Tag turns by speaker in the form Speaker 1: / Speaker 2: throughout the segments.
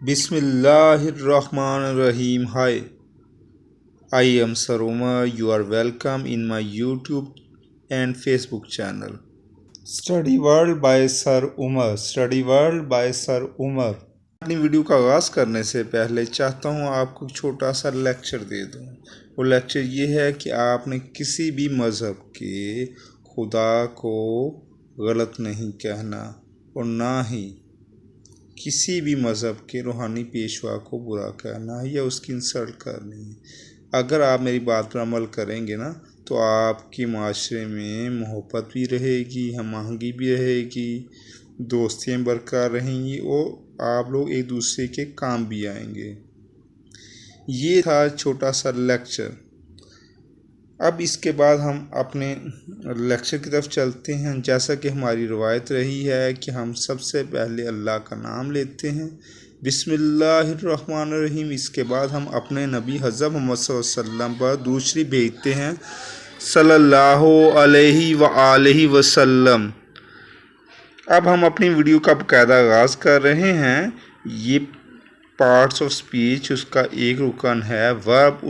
Speaker 1: Bismillahirrahmanirrahim. Hi, I am Sir Umar. You are welcome in my YouTube and Facebook channel. Study World by Sir Umar. Study World by Sir Umar. अपनी video का आगाज़ करने से पहले चाहता हूँ आपको एक छोटा सा लेक्चर दे दूँ। वो लेक्चर ये है कि आपने किसी भी मज़हब के खुदा को गलत नहीं कहना और ना ही किसी भी मज़हब के रूहानी पेशवा को बुरा कहना है या उसकी इंसल्ट करनी है। अगर आप मेरी बात पर अमल करेंगे ना तो आपके माशरे में मोहब्बत भी रहेगी, हम आहंगी भी रहेगी, दोस्तियाँ बरकरार रहेंगी और आप लोग एक दूसरे के काम भी आएंगे। ये था छोटा सा लेक्चर। अब इसके बाद हम अपने लेक्चर की तरफ चलते हैं। जैसा कि हमारी रवायत रही है कि हम सबसे पहले अल्लाह का नाम लेते हैं, बिस्मिल्लाहिर्रहमानिर्रहीम। इसके बाद हम अपने नबी हज़रत मोहम्मद सल्लल्लाहु अलैहि वसल्लम पर दूसरी भेजते हैं, सल्लल्लाहु अलैहि व आलिहि वसल्लम। अब हम अपनी वीडियो का बाकायदा आगाज़ कर रहे हैं। ये पार्ट्स ऑफ स्पीच उसका एक रुकन है, वर्ब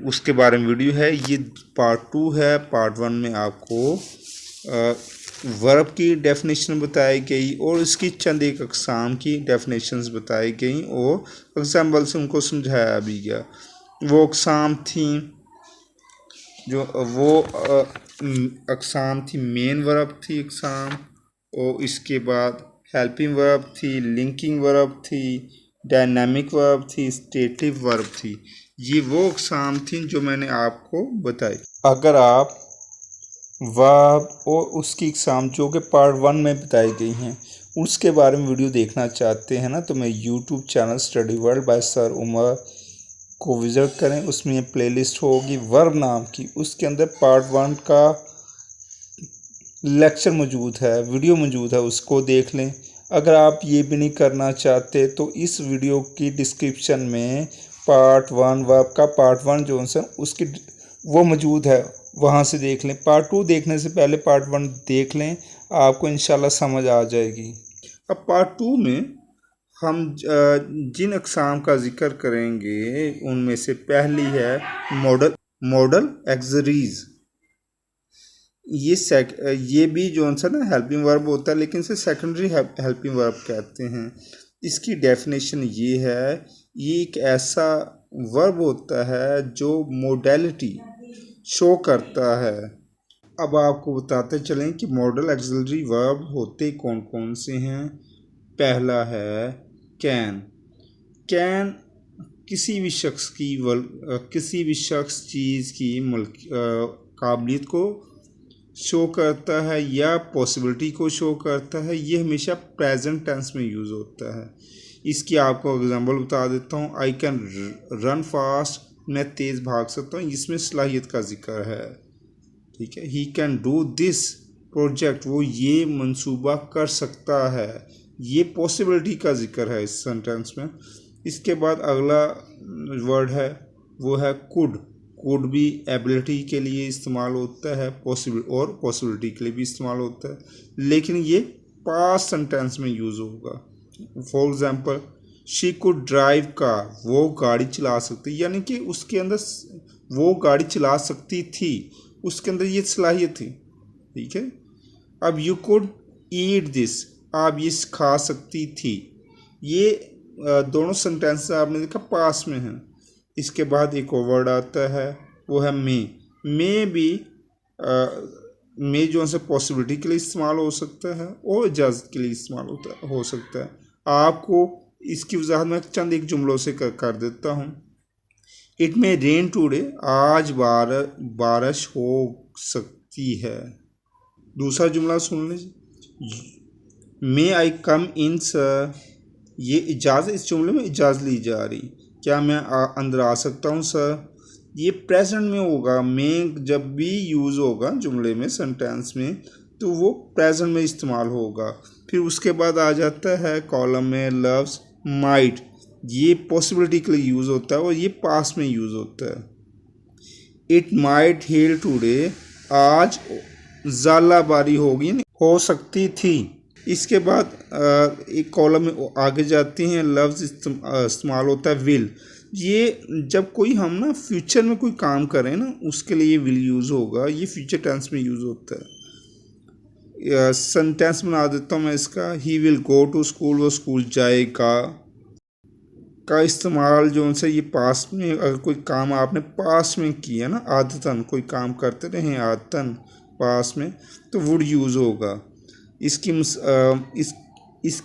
Speaker 1: उसके बारे में वीडियो है। ये पार्ट 2 है। पार्ट 1 में आपको वर्ब की डेफिनेशन बताई गई और इसकी चंद एक अक़साम की डेफिनेशंस बताई गई और एग्जाम्पल से उनको समझाया भी गया। वो अक़साम थी अक़साम थी मेन वर्ब थी अक़साम, और इसके बाद हेल्पिंग वर्ब थी, लिंकिंग वर्ब थी, डायनामिक वर्ब थी, स्टेटिव वर्ब थी। ये वो अक़साम थी जो मैंने आपको बताई। अगर आप वर्ब और उसकी अक़साम जो कि पार्ट 1 में बताई गई हैं उसके बारे में वीडियो देखना चाहते हैं ना, तो मैं YouTube channel study world by sir Umar को विज़िट करें। उसमें प्लेलिस्ट होगी वर्ब नाम की, उसके अंदर पार्ट 1 का लेक्चर मौजूद है, वीडियो मौजूद है, उसको देख लें। अगर आप ये भी नहीं करना चाहते तो इस वीडियो की डिस्क्रिप्शन में पार्ट 1 वर्ब का पार्ट 1 जो है उसकी वो मौजूद है, वहाँ से देख लें। पार्ट 2 देखने से पहले पार्ट 1 देख लें, आपको इंशाल्लाह समझ आ जाएगी। अब पार्ट 2 में हम जिन अक़साम का ज़िक्र करेंगे उनमें से पहली है मॉडल एक्सरीज़। ये भी जो सा ना हेल्पिंग वर्ब होता है, लेकिन इसे सेकेंडरी हेल्पिंग वर्ब कहते हैं। इसकी डेफिनेशन ये है, ये एक ऐसा वर्ब होता है जो मोडेलिटी शो करता है। अब आपको बताते चलें कि मॉडल एक्सिलरी वर्ब होते कौन कौन से हैं। पहला है कैन। किसी भी शख्स चीज़ की काबिलियत को शो करता है या पॉसिबिलिटी को शो करता है। ये हमेशा प्रेजेंट टेंस में यूज़ होता है। इसकी आपको एग्जांपल बता देता हूँ। आई कैन रन फास्ट, मैं तेज़ भाग सकता हूँ, इसमें सलाहियत का जिक्र है। ठीक है। He can do this project, वो ये मंसूबा कर सकता है, ये पॉसिबिलिटी का जिक्र है इस सेंटेंस में। इसके बाद अगला वर्ड है वो है कुड। कुड भी एबिलिटी के लिए इस्तेमाल होता है, पॉसिबिलिटी के लिए भी इस्तेमाल होता है, लेकिन ये पास्ट सेंटेंस में यूज़ होगा। For example, she could drive car, वो गाड़ी चला सकती, यानी कि उसके अंदर वो गाड़ी चला सकती थी, उसके अंदर ये सलाहियत थी। ठीक है। अब यू कुड ईट दिस, आप ये खा सकती थी। ये दोनों सेंटेंस आपने देखा पास में हैं। इसके बाद एक और वर्ड आता है वो है मे भी मे जो है पॉसिबिलिटी के लिए इस्तेमाल हो सकता है और इजाज़त के लिए इस्तेमाल हो सकता है। आपको इसकी वजाहत मैं चंद एक जुमलों से कर देता हूँ। इट मे रेन टुडे, आज बारिश हो सकती है। दूसरा जुमला सुन लीजिए, मे आई कम इन सर, ये इजाज़त, इस जुमले में इजाज़त ली जा रही, क्या मैं अंदर आ सकता हूँ सर। ये प्रेजेंट में होगा। मैं जब भी यूज़ होगा जुमले में, सेंटेंस में, तो वो प्रेजेंट में इस्तेमाल होगा। फिर उसके बाद आ जाता है कॉलम में लव्स माइट, ये पॉसिबिलिटी के लिए यूज़ होता है और ये पास्ट में यूज़ होता है। इट माइट हेल टुडे, आज ज़ालाबारी होगी, हो सकती थी। इसके बाद एक कॉलम में आगे जाते हैं, लफ्ज़ इस्तेमाल होता है विल। ये जब कोई हम ना फ्यूचर में कोई काम करें ना, उसके लिए ये विल यूज़ होगा, ये फ्यूचर टेंस में यूज़ होता है। सेंटेंस बना देता हूँ मैं इसका, he will go to school, वो स्कूल जाएगा। का इस्तेमाल जो उनसे ये पास में, अगर कोई काम आपने पास में किया ना, आदतन कोई काम करते रहे आदतन पास में, तो वुड यूज़ होगा। इसकी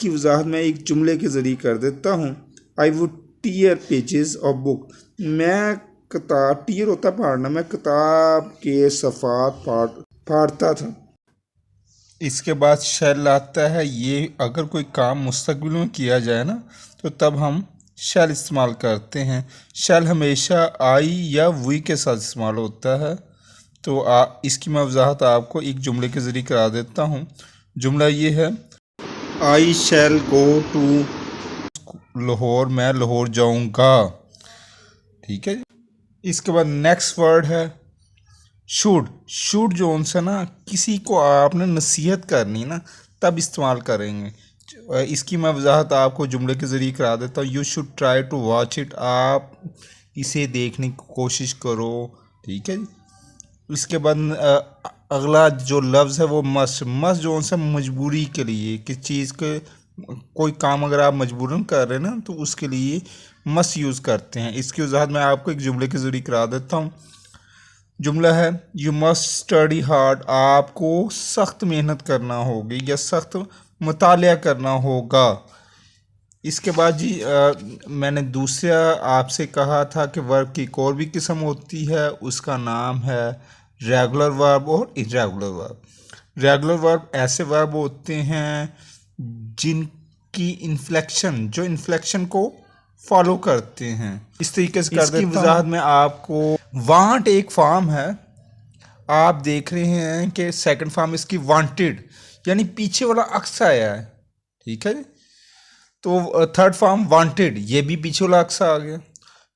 Speaker 1: वजाहत मैं एक जुमले के ज़रिए कर देता हूँ। I would tear pages of book, मैं किताब, टीयर होता फाड़ना, मैं किताब के सफ़ात फाड़ता था। इसके बाद शैल आता है, ये अगर कोई काम मुस्तकबिल में किया जाए ना, तो तब हम शैल इस्तेमाल करते हैं। शैल हमेशा आई या वी के साथ इस्तेमाल होता है। तो इसकी मैं वजाहत आपको एक जुमले के ज़रिए करा देता हूँ। जुमला ये है, आई शैल गो टू लाहौर, मैं लाहौर जाऊँगा। ठीक है। इसके बाद नेक्स्ट वर्ड है शुड। शुड जो उनसे ना किसी को आपने नसीहत करनी ना, तब इस्तेमाल करेंगे। इसकी मैं वजाहत आपको जुमले के ज़रिए करा देता हूँ। You should try to watch it, आप इसे देखने की कोशिश करो। ठीक है जी। इसके बाद अगला जो लफ्ज़ है वो मस्ट। मस्ट जो उनसे मजबूरी के लिए, किस चीज़ के कोई काम अगर आप मजबूरन कर रहे हैं ना, तो उसके लिए मस्ट यूज़ करते हैं। इसकी वजाहत मैं आपको एक जुमले के ज़रिए करा देता हूँ। जुमला है, यू मस्ट स्टडी हार्ड, आपको सख्त मेहनत करना होगी या सख्त मुतालिया करना होगा। इसके बाद जी मैंने दूसरा आपसे कहा था कि वर्ब की एक और भी किस्म होती है, उसका नाम है रेगुलर वर्ब और इरेगुलर वर्ब। रेगुलर वर्ब ऐसे वर्ब होते हैं जिनकी इन्फ्लेक्शन, जो इन्फ्लेक्शन को फॉलो करते हैं। इस तरीके से कर देता हूं। इसकी वजाहत में आपको, वांट एक फॉर्म है, आप देख रहे हैं कि सेकंड फॉर्म इसकी वांटेड, यानी पीछे वाला अक्स आया है। ठीक है। तो थर्ड फॉर्म वांटेड, ये भी पीछे वाला अक्स आ गया।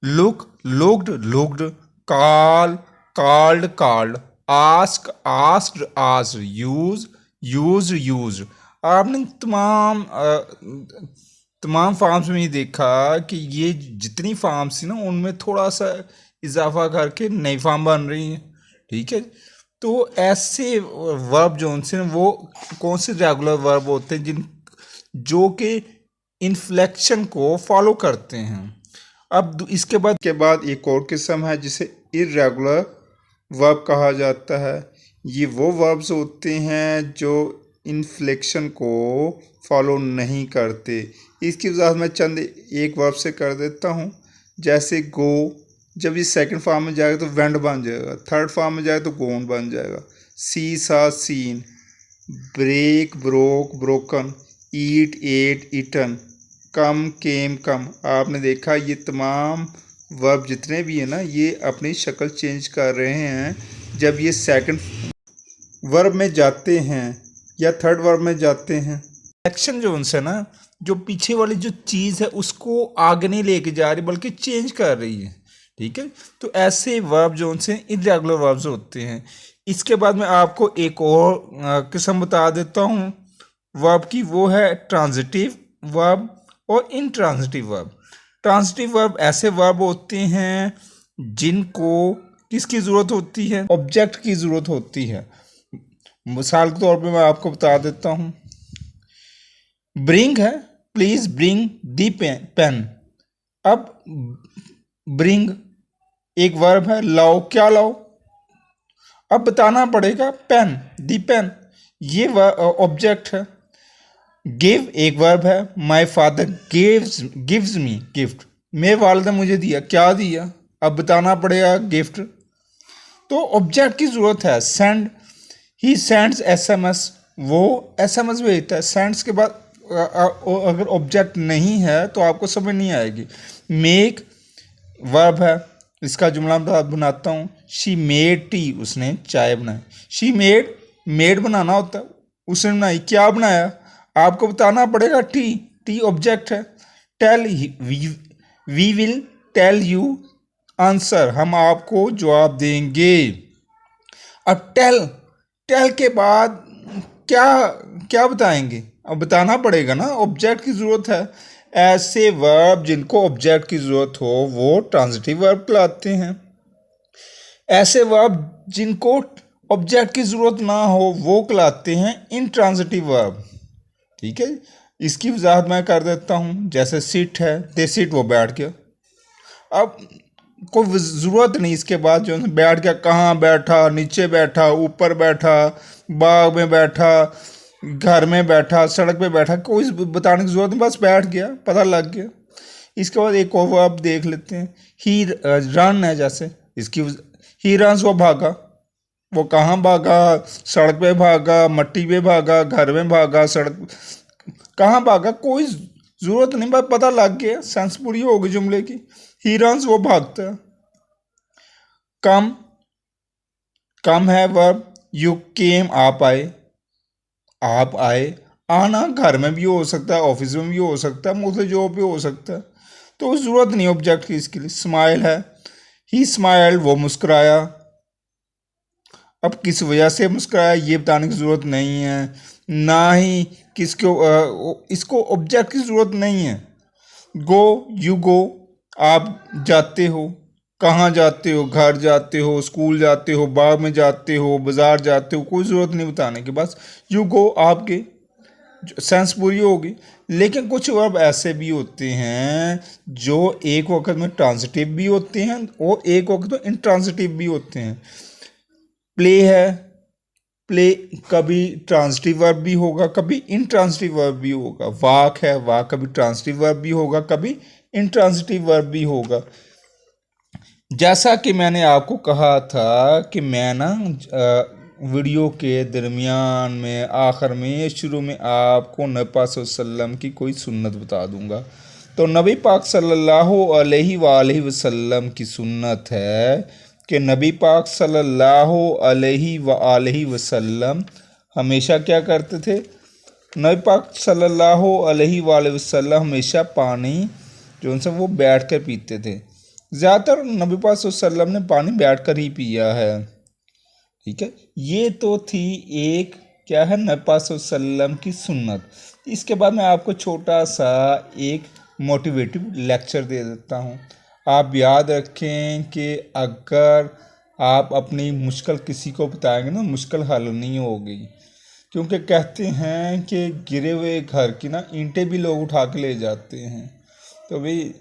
Speaker 1: Look looked looked, call called called, ask asked asked, use used used. आपने तमाम फार्म्स में ये देखा कि ये जितनी फार्म्स थी ना, उनमें थोड़ा सा इजाफा करके नई फार्म बन रही है। ठीक है। तो ऐसे वर्ब जो उनसे वो कौन से रेगुलर वर्ब होते हैं जो कि इन्फ्लेक्शन को फॉलो करते हैं। अब इसके बाद एक और किस्म है जिसे इर्रेगुलर वर्ब कहा जाता है। ये वो वर्ब्स होते हैं जो इन्फ्लेक्शन को फॉलो नहीं करते। इसकी वजाहत मैं चंद एक वर्ब से कर देता हूँ। जैसे गो, जब ये सेकंड फॉर्म में जाएगा तो वेंड बन जाएगा, थर्ड फॉर्म में जाए तो गोन बन जाएगा। सी सा सीन, ब्रेक ब्रोक ब्रोकन, ईट एट ईटन, कम केम कम। आपने देखा ये तमाम वर्ब जितने भी हैं ना, ये अपनी शक्ल चेंज कर रहे हैं जब ये सेकंड वर्ब में जाते हैं या थर्ड वर्ब में जाते हैं। एक्शन जो उनसे ना, जो पीछे वाली जो चीज़ है उसको आगे नहीं लेके जा रही बल्कि चेंज कर रही है। ठीक है। तो ऐसे वर्ब जो उनसे इरेगुलर वर्ब्स होते हैं। इसके बाद मैं आपको एक और किस्म बता देता हूँ वर्ब की, वो है ट्रांजिटिव वर्ब और इनट्रांजिटिव वर्ब। ट्रांजिटिव वर्ब ऐसे वर्ब होते हैं जिनको किसकी ज़रूरत होती है, ऑब्जेक्ट की ज़रूरत होती है। मिसाल के तौर पे मैं आपको बता देता हूँ, ब्रिंग है, प्लीज़ ब्रिंग दी पेन। अब ब्रिंग एक वर्ब है, लाओ, क्या लाओ, अब बताना पड़ेगा पेन, दी पेन, ये ऑब्जेक्ट है। गिव एक वर्ब है, my father gives me gift, मेरे वालिद ने मुझे दिया, क्या दिया, अब बताना पड़ेगा गिफ्ट। तो ऑब्जेक्ट की ज़रूरत है। सेंड, ही सेंड्स SMS, वो SMS भेजता है। सेंड्स के बाद अगर ऑब्जेक्ट नहीं है तो आपको समझ नहीं आएगी। मेक वर्ब है, इसका जुमला बनाता हूँ। शी मेड टी, उसने चाय बनाई। शी मेड, मेड बनाना होता है, उसने बनाई, क्या बनाया, आपको बताना पड़ेगा टी, टी ऑब्जेक्ट है। Tell, we will tell you answer, हम आपको जवाब देंगे। अब टेल, टेल के बाद क्या क्या बताएंगे, अब बताना पड़ेगा ना, ऑब्जेक्ट की ज़रूरत है। ऐसे वर्ब जिनको ऑब्जेक्ट की ज़रूरत हो वो ट्रांजिटिव वर्ब कहलाते हैं। ऐसे वर्ब जिनको ऑब्जेक्ट की ज़रूरत ना हो वो कहलाते हैं इंट्रांजिटिव वर्ब। ठीक है, इसकी वजाहत मैं कर देता हूँ। जैसे सिट है, दे सिट, वो बैठ गया। अब कोई ज़रूरत नहीं इसके बाद जो बैठ गया, कहाँ बैठा, नीचे बैठा, ऊपर बैठा, बाग में बैठा, घर में बैठा, सड़क पे बैठा, कोई बताने की ज़रूरत नहीं, बस बैठ गया, पता लग गया। इसके बाद एक और वर्ब देख लेते हैं, ही रन है। जैसे इसकी ही रन्स, वो भागा। वो कहाँ भागा? सड़क पे भागा, मट्टी पे भागा, घर में भागा, सड़क कहाँ भागा, कोई ज़रूरत नहीं, बस पता लग गया, सेंस पूरी होगी जुमले की। ही रन्स, वो भागता है। कम, कम है वर्ब। यू केम, आप आए, आप आए। आना घर में भी हो सकता है, ऑफिस में भी हो सकता है, मुझे जॉब भी हो सकता है, तो ज़रूरत नहीं ऑब्जेक्ट की इसके लिए। स्माइल है, ही स्माइल, वो मुस्कुराया। अब किस वजह से मुस्कुराया ये बताने की ज़रूरत नहीं है, ना ही किसको इसको ऑब्जेक्ट की ज़रूरत नहीं है। गो, यू गो, आप जाते हो। कहाँ जाते हो? घर जाते हो, स्कूल जाते हो, बाग में जाते हो, बाजार जाते हो, कोई ज़रूरत नहीं बताने की, बस यू गो, आपके सेंस पूरी होगी। लेकिन कुछ वर्ब ऐसे भी होते हैं जो एक वक्त में ट्रांजिटिव भी होते हैं और एक वक्त में इंट्रांजिटिव भी होते हैं। प्ले है, प्ले कभी ट्रांजिटिव वर्ब भी होगा, कभी इंट्रांजिटिव वर्ब भी होगा। वाक है, वाक कभी ट्रांजिटिव वर्ब भी होगा, कभी इंट्रांजिटिव वर्ब भी होगा। जैसा कि मैंने आपको कहा था कि मैं ना वीडियो के दरमियान में, आखिर में या शुरू में आपको नबी पाक सल्लल्लाहु की कोई सुन्नत बता दूंगा। तो नबी पाक सल्लल्लाहु अलैहि वसल्लम की सुन्नत है कि नबी पाक सल्लल्लाहु अलैहि वसल्लम हमेशा क्या करते थे? नबी पाक सल्लल्लाहु अलैहि वसल्लम हमेशा पानी जो उनसे वो बैठ कर पीते थे। ज़्यादातर नबी पाक सल्लल्लाहु अलैहि वसल्लम ने पानी बैठ कर ही पिया है। ठीक है, ये तो थी एक क्या है नबी पाक सल्लल्लाहु अलैहि वसल्लम की सुन्नत। इसके बाद मैं आपको छोटा सा एक मोटिवेटिव लेक्चर दे देता हूँ। आप याद रखें कि अगर आप अपनी मुश्किल किसी को बताएंगे ना, मुश्किल हल नहीं होगी। क्योंकि कहते हैं कि गिरे हुए घर की ना ईंटें भी लोग उठा के ले जाते हैं। तो भाई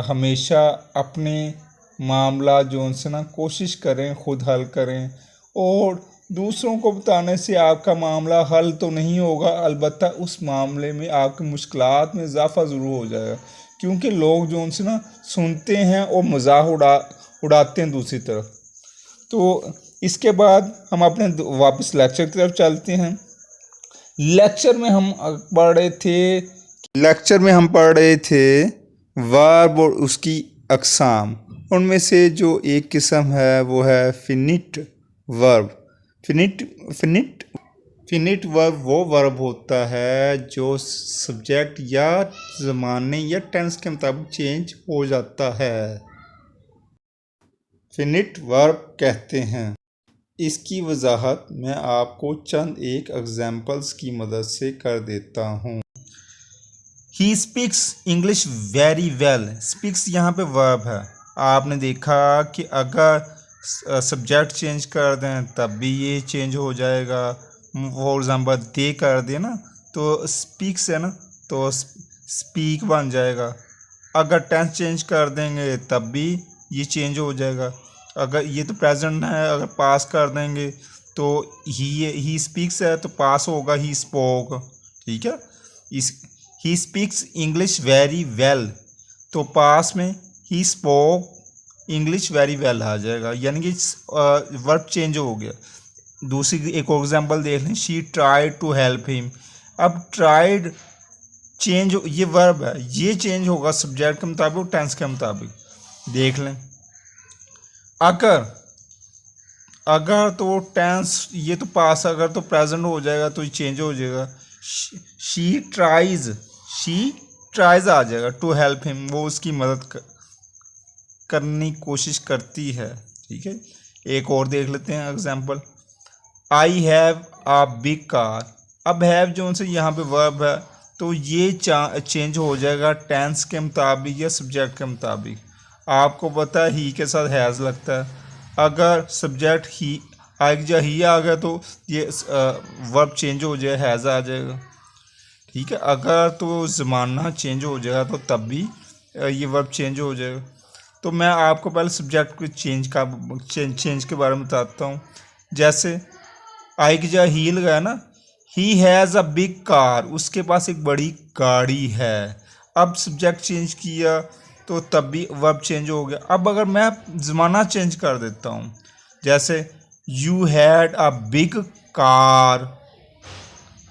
Speaker 1: हमेशा अपने मामला जो उनसे ना कोशिश करें खुद हल करें, और दूसरों को बताने से आपका मामला हल तो नहीं होगा, अलबत्ता उस मामले में आपकी मुश्किलात में इजाफा ज़रूर हो जाएगा। क्योंकि लोग जो उनसे ना सुनते हैं और मजाक उड़ाते हैं दूसरी तरफ। तो इसके बाद हम अपने वापस लेक्चर की तरफ चलते हैं। लेक्चर में हम पढ़ रहे थे वर्ब और उसकी अक़साम। उनमें से जो एक किस्म है वो है फिनिट वर्ब। फिनिट वर्ब वो वर्ब होता है जो सब्जेक्ट या ज़माने या टेंस के मुताबिक चेंज हो जाता है, फिनिट वर्ब कहते हैं। इसकी वजाहत मैं आपको चंद एक एग्जाम्पल्स की मदद से कर देता हूँ। ही speaks English very well. Speaks यहाँ पे वर्ब है। आपने देखा कि अगर सब्जेक्ट चेंज कर दें तब भी ये चेंज हो जाएगा। फॉर एग्ज़ाम्पल दे कर दे ना तो स्पीक्स है ना, तो स्पीक बन जाएगा। अगर टेंस चेंज कर देंगे तब भी ये चेंज हो जाएगा। अगर ये तो प्रेजेंट है, अगर पास कर देंगे तो ही स्पीक्स है तो पास होगा ही स्पोक। ठीक है, he speaks English very well, तो पास में he spoke English very well आ जाएगा, यानी कि वर्ब चेंज हो गया। दूसरी एक और एग्जांपल देख लें, she tried to help him. अब ट्राइड चेंज, ये वर्ब है, ये चेंज होगा सब्जेक्ट के मुताबिक और टेंस के मुताबिक। देख लें, अगर तो टेंस, ये तो पास, अगर तो प्रेजेंट हो जाएगा तो ये चेंज हो जाएगा। शी ट्राइज आ जाएगा, टू हेल्प हिम, वो उसकी मदद करने की कोशिश करती है। ठीक है, एक और देख लेते हैं example, I have a big car. अब हैव जो से यहाँ पे वर्ब है तो ये चेंज हो जाएगा टेंस के मुताबिक या सब्जेक्ट के मुताबिक। आपको पता है ही के साथ हैज़ लगता है, अगर सब्जेक्ट ही ही आ गया तो ये वर्ब चेंज हो जाए, हैज़ आ जाएगा। ठीक है, अगर तो ज़माना चेंज हो जाएगा तो तब भी ये वर्ब चेंज हो जाएगा। तो मैं आपको पहले सब्जेक्ट के चेंज के बारे में बताता हूँ। जैसे आई की जगह ही लगाया ना, he has a big car, उसके पास एक बड़ी गाड़ी है। अब सब्जेक्ट चेंज किया तो तब भी वर्ब चेंज हो गया। अब अगर मैं ज़माना चेंज कर देता हूँ, जैसे you had a big car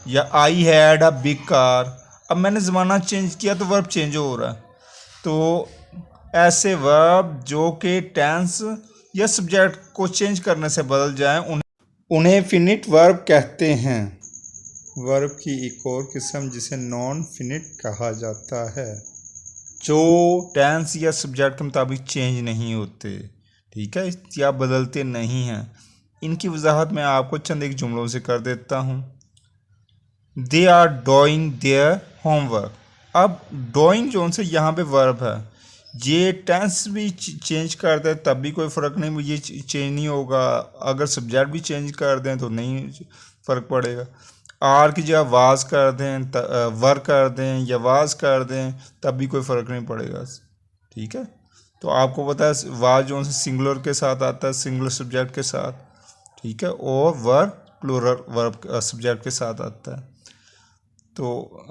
Speaker 1: या I had a big car, अब मैंने ज़माना चेंज किया तो वर्ब चेंज हो रहा है। तो ऐसे वर्ब जो कि टेंस या सब्जेक्ट को चेंज करने से बदल जाएं उन्हें फिनिट वर्ब कहते हैं। वर्ब की एक और किस्म जिसे नॉन फिनिट कहा जाता है, जो टेंस या सब्जेक्ट के मुताबिक चेंज नहीं होते, ठीक है, या बदलते नहीं हैं। इनकी वजाहत मैं आपको चंद एक जुमलों से कर देता हूँ। They are doing their homework. अब डूइंग जो से यहाँ पे वर्ब है, ये टेंस भी चेंज कर दें तब भी कोई फ़र्क नहीं, ये चेंज नहीं होगा। अगर सब्जेक्ट भी चेंज कर दें तो नहीं फ़र्क पड़ेगा। आर की जगह वाज कर दें, वर कर दें या वाज कर दें तब भी कोई फ़र्क नहीं पड़ेगा। ठीक है, तो आपको पता है वाज जो से सिंगुलर के साथ आता है, सिंगुलर सब्जेक्ट के साथ, ठीक है, और वर प्लूरल वर्ब सब्जेक्ट के साथ आता है। तो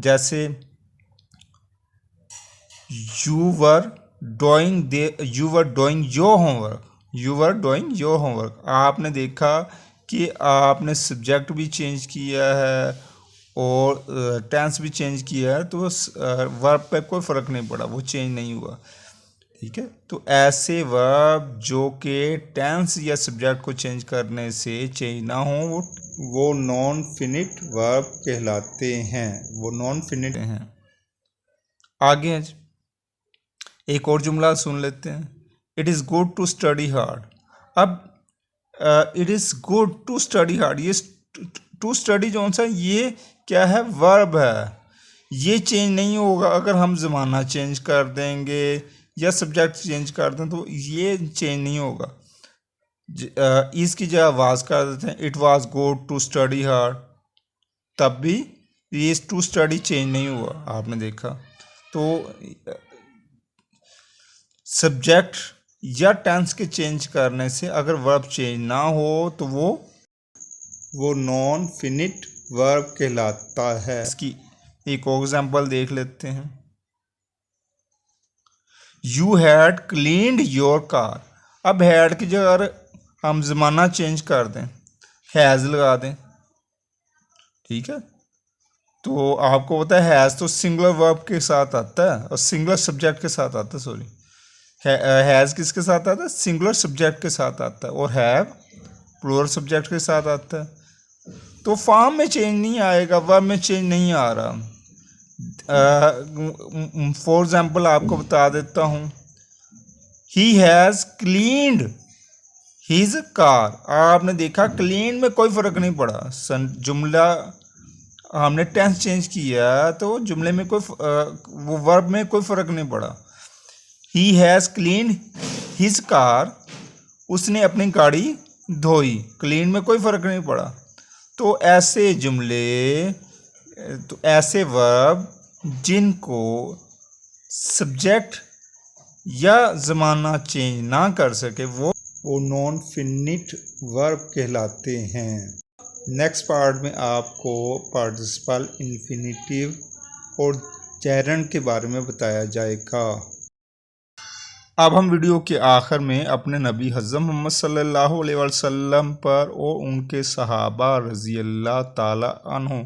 Speaker 1: जैसे you were doing your homework, you were doing your homework. आपने देखा कि आपने सब्जेक्ट भी चेंज किया है और टेंस भी चेंज किया है, तो वर्ब पे कोई फ़र्क नहीं पड़ा, वो चेंज नहीं हुआ। ठीक है, तो ऐसे वर्ब जो कि टेंस या सब्जेक्ट को चेंज करने से चेंज ना हो वो नॉन फिनिट वर्ब कहलाते हैं, वो नॉन फिनिट हैं। आगे एक और जुमला सुन लेते हैं। It is good to study hard. अब it is good to study hard, ये टू स्टडी जो सा ये क्या है, वर्ब है, ये चेंज नहीं होगा। अगर हम ज़माना चेंज कर देंगे या सब्जेक्ट चेंज कर दें तो ये चेंज नहीं होगा। इसकी जगह वाज कर देते हैं, it was good to study hard, तब भी ये टू स्टडी चेंज नहीं हुआ, आपने देखा। तो सब्जेक्ट या टेंस के चेंज करने से अगर वर्ब चेंज ना हो तो वो नॉन फिनिट वर्ब कहलाता है। इसकी एक और एग्जांपल देख लेते हैं। You had cleaned your car. अब हैड की जगह हम ज़माना चेंज कर दें, हैज़ लगा दें, ठीक है, तो आपको पता है हैज़ तो सिंगुलर वर्ब के साथ आता है और सिंगुलर सब्जेक्ट के साथ आता है, सॉरी, हैज़ किसके साथ आता है, सिंगुलर सब्जेक्ट के साथ आता है, और हैव प्लूरल सब्जेक्ट के साथ आता है। तो फॉर्म में चेंज नहीं आएगा, वर्ब में चेंज नहीं आ रहा। फॉर एग्जाम्पल आपको बता देता हूँ, he has cleaned his car. आपने देखा क्लीन में कोई फ़र्क नहीं पड़ा, जुमला हमने टेंस चेंज किया तो जुमले में वो वर्ब में कोई फ़र्क नहीं पड़ा। ही हैज़ क्लीन्ड हिज कार, उसने अपनी गाड़ी धोई, क्लीन में कोई फ़र्क नहीं पड़ा। तो ऐसे जुमले, तो ऐसे वर्ब जिनको सब्जेक्ट या ज़माना चेंज ना कर सके वो नॉन फिनिट वर्ब कहलाते हैं। नेक्स्ट पार्ट में आपको पार्टिसिपल इन्फिनिटिव और जेरंड के बारे में बताया जाएगा। अब हम वीडियो के आखिर में अपने नबी हज़रत मोहम्मद सल्लल्लाहु अलैहि वसल्लम पर और उनके सहाबा रज़ी अल्लाह ताला अन्हु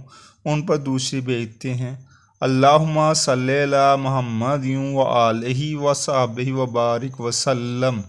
Speaker 1: उन पर दूसरी भेजते हैं। अल्लाहुम्मा सल्ली अला मुहम्मद व आलिहि व सहाबिहि व बारिक वसल्लम।